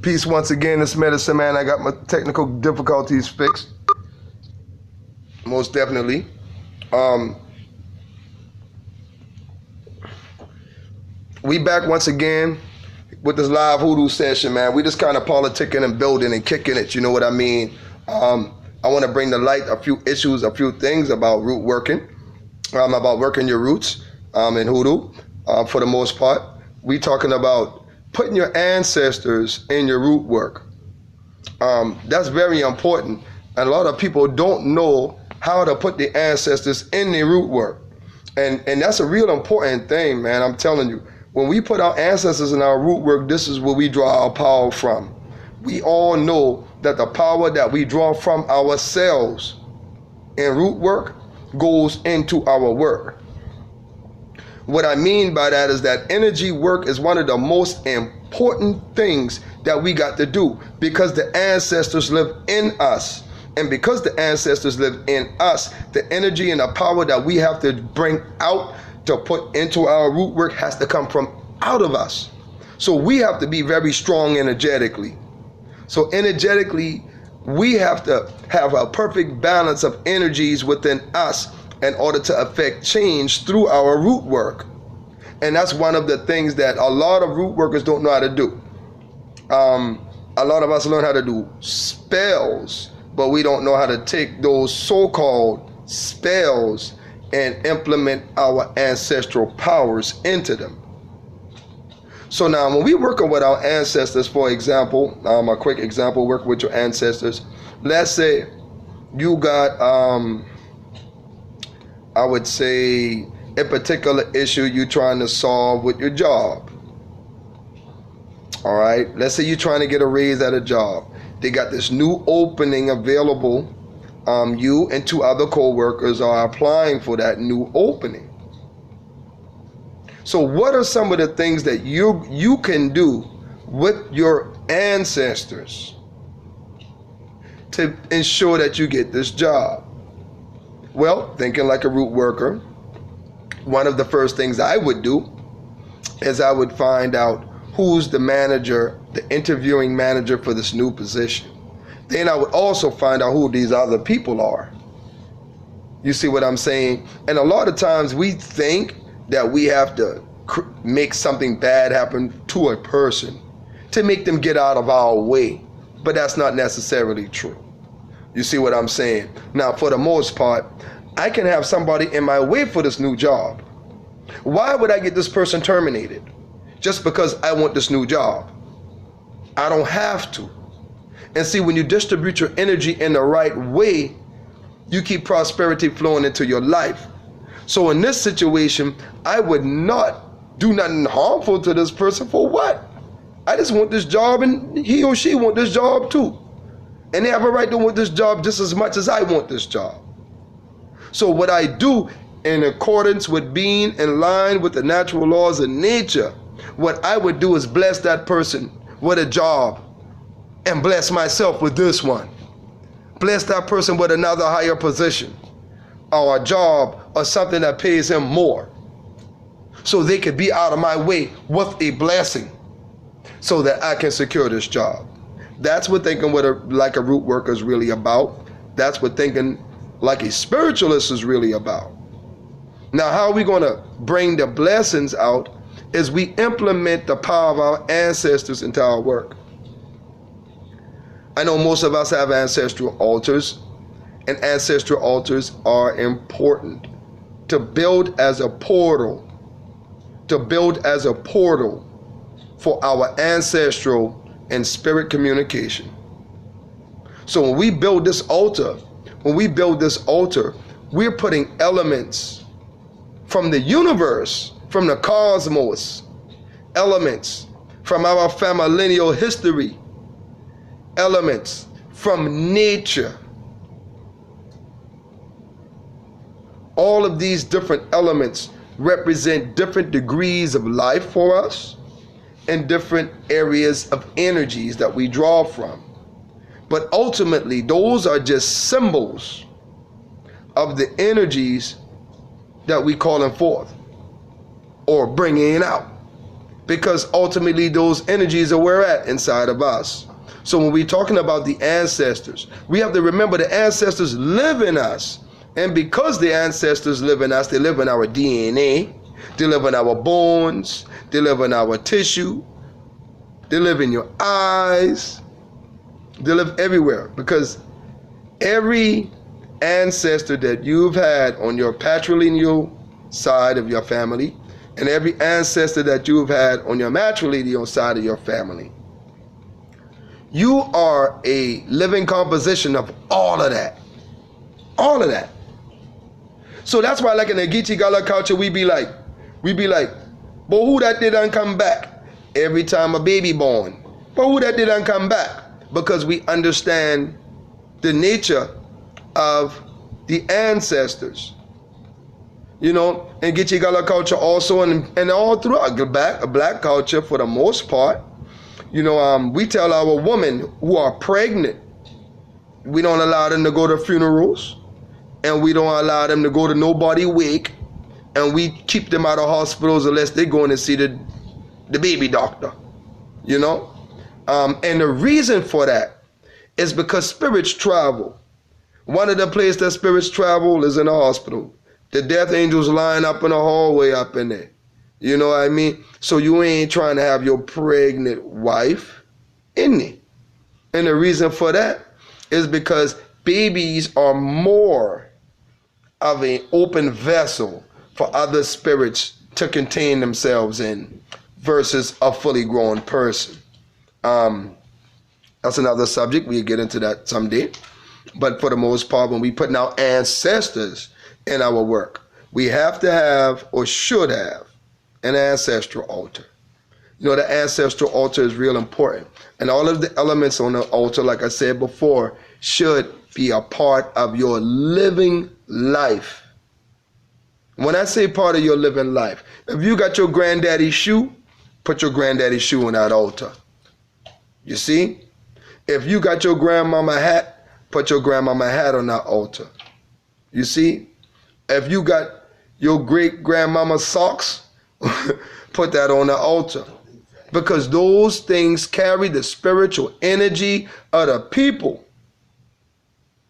Peace once again, it's Medicine Man. I got my technical difficulties fixed. Most definitely. We back once again with this live hoodoo session, man. We just kind of politicking and building and kicking it, you know what I mean? I want to bring to light a few issues, a few things about root working, about working your roots in hoodoo. For the most part, we talking about putting your ancestors in your root work. That's very important. And a lot of people don't know how to put the ancestors in their root work. And that's a real important thing, man. I'm telling you. When we put our ancestors in our root work, this is where we draw our power from. We all know that the power that we draw from ourselves in root work goes into our work. What I mean by that is that energy work is one of the most important things that we got to do because the ancestors live in us. And because the ancestors live in us, the energy and the power that we have to bring out to put into our root work has to come from out of us. So we have to be very strong energetically. So energetically, we have to have a perfect balance of energies within us in order to affect change through our root work. And that's one of the things that a lot of root workers don't know how to do. A lot of us learn how to do spells, but we don't know how to take those so-called spells and implement our ancestral powers into them. So now when we working with our ancestors, for example, a quick example, work with your ancestors. Let's say you got, I would say, a particular issue you're trying to solve with your job. All right, let's say you're trying to get a raise at a job. They got this new opening available. You and two other co-workers are applying for that new opening. So what are some of the things that you can do with your ancestors to ensure that you get this job? Well, thinking like a root worker, one of the first things I would do is I would find out who's the manager, the interviewing manager for this new position. Then I would also find out who these other people are. You see what I'm saying? And a lot of times we think that we have to make something bad happen to a person to make them get out of our way. But that's not necessarily true. You see what I'm saying? Now, for the most part, I can have somebody in my way for this new job. Why would I get this person terminated? Just because I want this new job. I don't have to. And see, when you distribute your energy in the right way, you keep prosperity flowing into your life. So in this situation, I would not do nothing harmful to this person. For what? I just want this job, and he or she want this job too. And they have a right to want this job just as much as I want this job. So what I do, in accordance with being in line with the natural laws of nature, what I would do is bless that person with a job and bless myself with this one. Bless that person with another higher position or a job or something that pays him more, so they could be out of my way with a blessing so that I can secure this job. That's what thinking like a root worker is really about. That's what thinking like a spiritualist is really about. Now, how are we going to bring the blessings out is we implement the power of our ancestors into our work. I know most of us have ancestral altars, and ancestral altars are important to build as a portal, for our ancestral and spirit communication. So when we build this altar, we're putting elements from the universe, from the cosmos, elements from our familial history, elements from nature. All of these different elements represent different degrees of life for us and different areas of energies that we draw from. But ultimately, those are just symbols of the energies that we calling forth or bringing out. because ultimately those energies are where at inside of us. So when we're talking about the ancestors, we have to remember the ancestors live in us. And because the ancestors live in us, they live in our DNA, they live in our bones, they live in our tissue, they live in your eyes, they live everywhere. Because every ancestor that you've had on your patrilineal side of your family, and every ancestor that you've had on your matrilineal side of your family, you are a living composition of all of that. All of that. So that's why, like in the Geechee Gala culture, we be like, but who that didn't come back? Every time a baby born. But who that didn't come back? Because we understand the nature of the ancestors. You know, in Geechee Gala culture also, and all throughout black culture for the most part, you know, we tell our women who are pregnant, we don't allow them to go to funerals, and we don't allow them to go to nobody wake, and we keep them out of hospitals unless they're going to see the baby doctor, you know. And the reason for that is because spirits travel. One of the places that spirits travel is in the hospital. The death angels line up in the hallway up in there. You know what I mean? So you ain't trying to have your pregnant wife in there. And the reason for that is because babies are more of an open vessel for other spirits to contain themselves in versus a fully grown person. That's another subject. We'll get into that someday. But for the most part, when we put our ancestors in our work, we have to have, or should have, an ancestral altar. You know, the ancestral altar is real important. And all of the elements on the altar, like I said before, should be a part of your living life. When I say part of your living life, if you got your granddaddy's shoe, put your granddaddy's shoe on that altar. You see? If you got your grandmama hat, put your grandmama hat on that altar. You see? If you got your great grandmama's socks, put that on the altar. Because those things carry the spiritual energy of the people.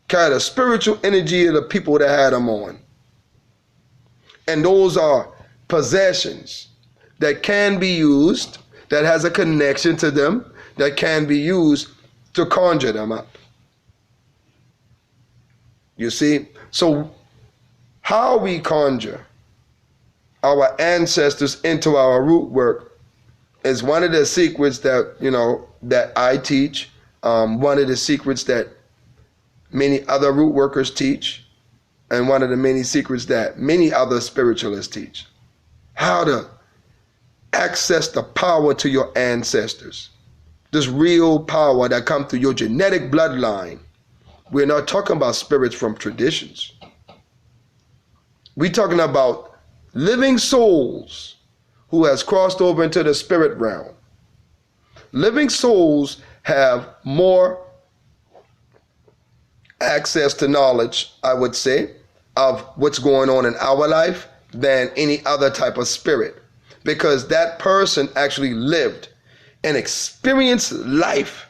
Carry the spiritual energy of the people that had them on. And those are possessions that can be used, that has a connection to them, that can be used to conjure them up. You see? So how we conjure our ancestors into our root work is one of the secrets that, you know, that I teach, one of the secrets that many other root workers teach, and one of the many secrets that many other spiritualists teach. How to access the power to your ancestors. This real power that comes through your genetic bloodline. We're not talking about spirits from traditions. We're talking about living souls who has crossed over into the spirit realm. Living souls have more access to knowledge, I would say, of what's going on in our life than any other type of spirit, because that person actually lived and experienced life.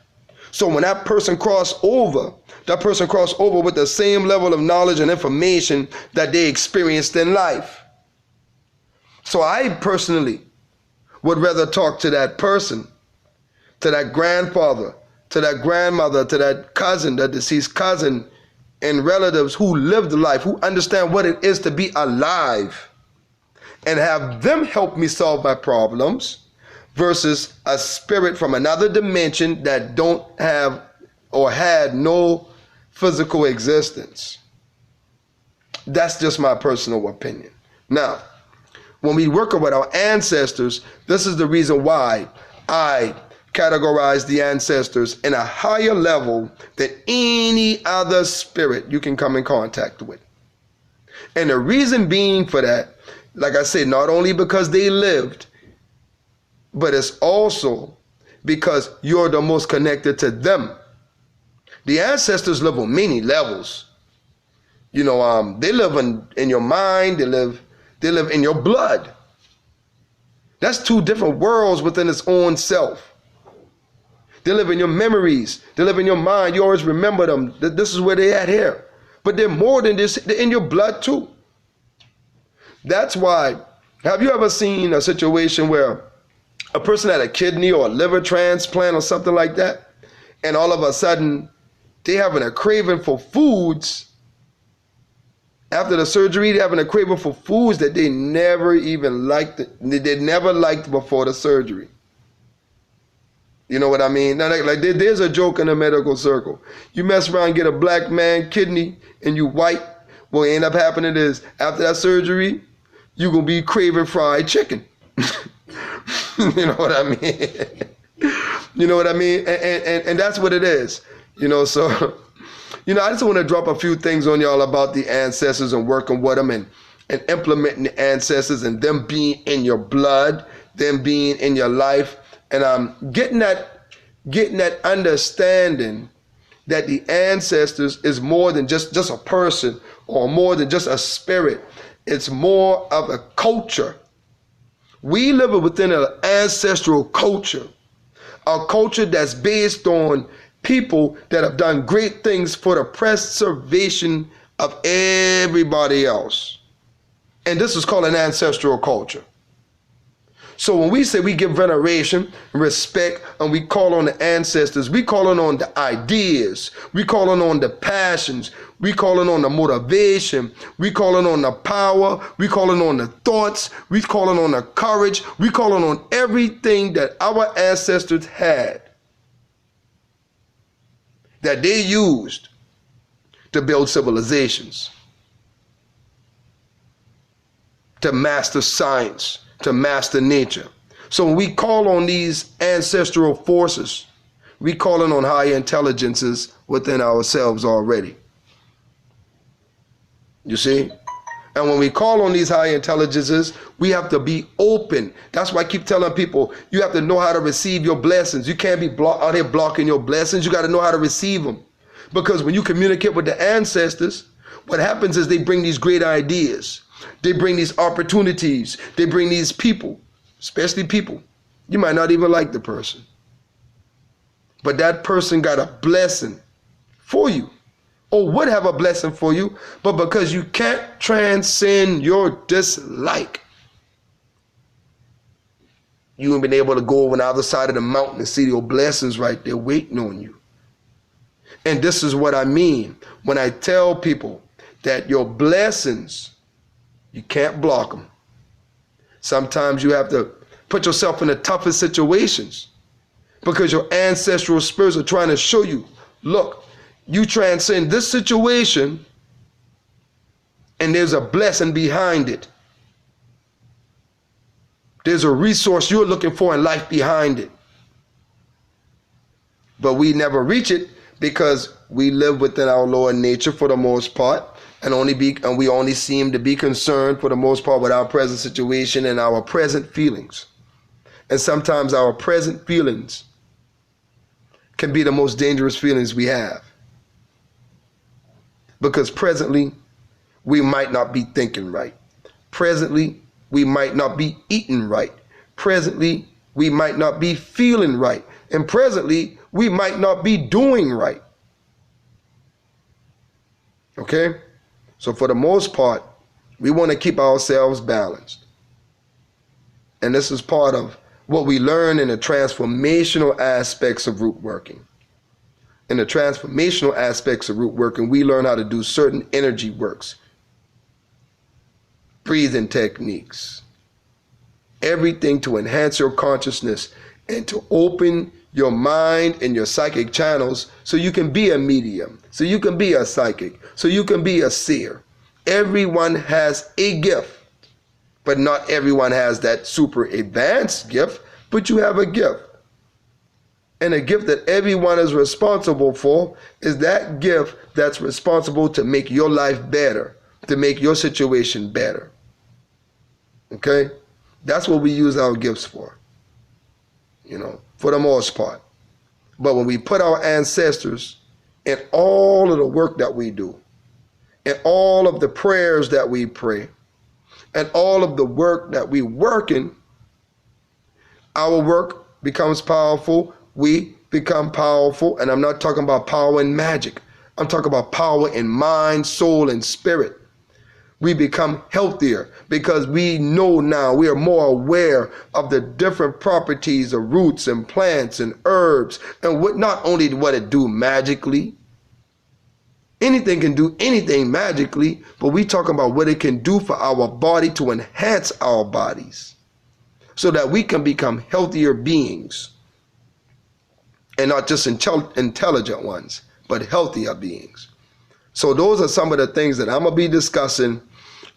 So when that person crossed over with the same level of knowledge and information that they experienced in life. So I personally would rather talk to that person, to that grandfather, to that grandmother, to that cousin, that deceased cousin, and relatives who lived life, who understand what it is to be alive, and have them help me solve my problems, versus a spirit from another dimension that don't have or had no physical existence. That's just my personal opinion. Now, when we work with our ancestors, this is the reason why I categorize the ancestors in a higher level than any other spirit you can come in contact with. And the reason being for that, like I said, not only because they lived, but it's also because you're the most connected to them. The ancestors live on many levels. You know, they live in your mind, they live in your blood. That's two different worlds within its own self. They live in your memories. They live in your mind. You always remember them. This is where they at here. But they're more than this. They're in your blood too. That's why, have you ever seen a situation where a person had a kidney or a liver transplant or something like that, and all of a sudden they having a craving for foods after the surgery? They're having a craving for foods that they never even liked. They never liked before the surgery. You know what I mean? Now, like there's a joke in the medical circle. You mess around and get a black man kidney and you white. What end up happening is after that surgery, you're going to be craving fried chicken. You know what I mean? You know what I mean? And that's what it is. You know, so, you know, I just want to drop a few things on y'all about the ancestors and working with them and implementing the ancestors and them being in your blood, them being in your life. And getting that understanding that the ancestors is more than just a person or more than just a spirit. It's more of a culture. We live within an ancestral culture, a culture that's based on people that have done great things for the preservation of everybody else. And this is called an ancestral culture. So when we say we give veneration, respect, and we call on the ancestors, we calling on the ideas, we calling on the passions, we calling on the motivation, we calling on the power, we calling on the thoughts, we calling on the courage, we calling on everything that our ancestors had, that they used to build civilizations, to master science, to master nature. So when we call on these ancestral forces, we calling on higher intelligences within ourselves already. You see? And when we call on these higher intelligences, we have to be open. That's why I keep telling people, you have to know how to receive your blessings. You can't be out here blocking your blessings. You got to know how to receive them. Because when you communicate with the ancestors, what happens is they bring these great ideas. They bring these opportunities. They bring these people, especially people. You might not even like the person, but that person got a blessing for you, or would have a blessing for you, but because you can't transcend your dislike, you ain't been able to go over on the other side of the mountain and see your blessings right there waiting on you. And this is what I mean when I tell people that your blessings, you can't block them. Sometimes you have to put yourself in the toughest situations because your ancestral spirits are trying to show you, look, you transcend this situation and there's a blessing behind it. There's a resource you're looking for in life behind it. But we never reach it because we live within our lower nature for the most part. And we only seem to be concerned for the most part with our present situation and our present feelings. And sometimes our present feelings can be the most dangerous feelings we have. Because presently, we might not be thinking right. Presently, we might not be eating right. Presently, we might not be feeling right. And presently, we might not be doing right. Okay? So for the most part, we want to keep ourselves balanced. And this is part of what we learn in the transformational aspects of root working. In the transformational aspects of root working, we learn how to do certain energy works, breathing techniques, everything to enhance your consciousness and to open your mind and your psychic channels so you can be a medium, so you can be a psychic, so you can be a seer. Everyone has a gift, but not everyone has that super advanced gift, but you have a gift. And a gift that everyone is responsible for is that gift that's responsible to make your life better, to make your situation better. Okay? That's what we use our gifts for, for the most part. But when we put our ancestors in all of the work that we do, and all of the prayers that we pray, and all of the work that we work in, our work becomes powerful, we become powerful. And I'm not talking about power and magic. I'm talking about power in mind, soul, and spirit. We become healthier because we know now, we are more aware of the different properties of roots and plants and herbs, and what not only what it do magically. Anything can do anything magically, but we talking about what it can do for our body to enhance our bodies so that we can become healthier beings, and not just intelligent ones, but healthier beings. So those are some of the things that I'm going to be discussing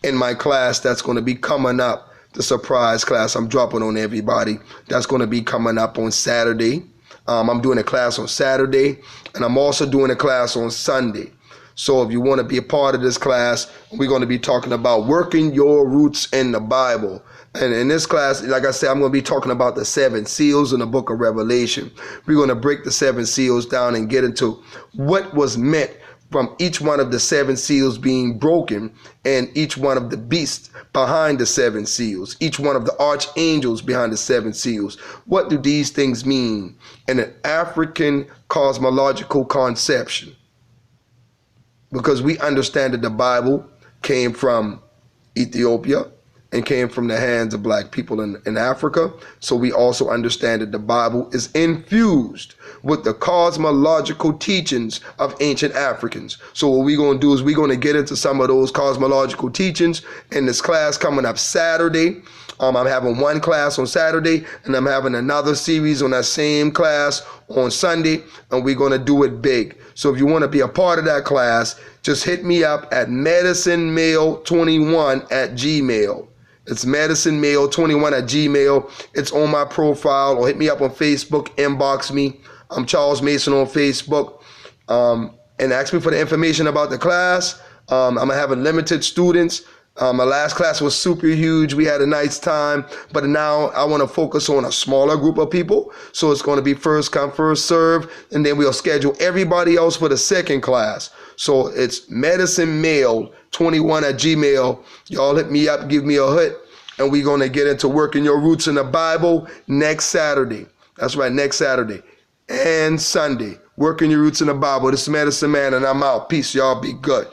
in my class that's going to be coming up, the surprise class I'm dropping on everybody. That's going to be coming up on Saturday. I'm doing a class on Saturday, and I'm also doing a class on Sunday. So if you want to be a part of this class, we're going to be talking about working your roots in the Bible. And in this class, like I said, I'm going to be talking about the 7 seals in the book of Revelation. We're going to break the 7 seals down and get into what was meant from each one of the 7 seals being broken, and each one of the beasts behind the 7 seals, each one of the archangels behind the 7 seals. What do these things mean in an African cosmological conception? Because we understand that the Bible came from Ethiopia and came from the hands of black people in Africa. So we also understand that the Bible is infused with the cosmological teachings of ancient Africans. So what we're going to do is we're going to get into some of those cosmological teachings in this class coming up Saturday. I'm having one class on Saturday, and I'm having another series on that same class on Sunday, and we're going to do it big. So if you want to be a part of that class, just hit me up at medicinemail21@gmail. It's medicinemail21@gmail. It's on my profile, or hit me up on Facebook, inbox me. I'm Charles Mason on Facebook, and ask me for the information about the class. I'm having limited students. My last class was super huge. We had a nice time, but now I want to focus on a smaller group of people. So it's going to be first come, first serve, and then we'll schedule everybody else for the second class. So it's medicinemail21@gmail. Y'all hit me up, give me a hit, and we're going to get into working your roots in the Bible next Saturday. That's right, next Saturday and Sunday. Working your roots in the Bible. This is Medicine Man, and I'm out. Peace, y'all. Be good.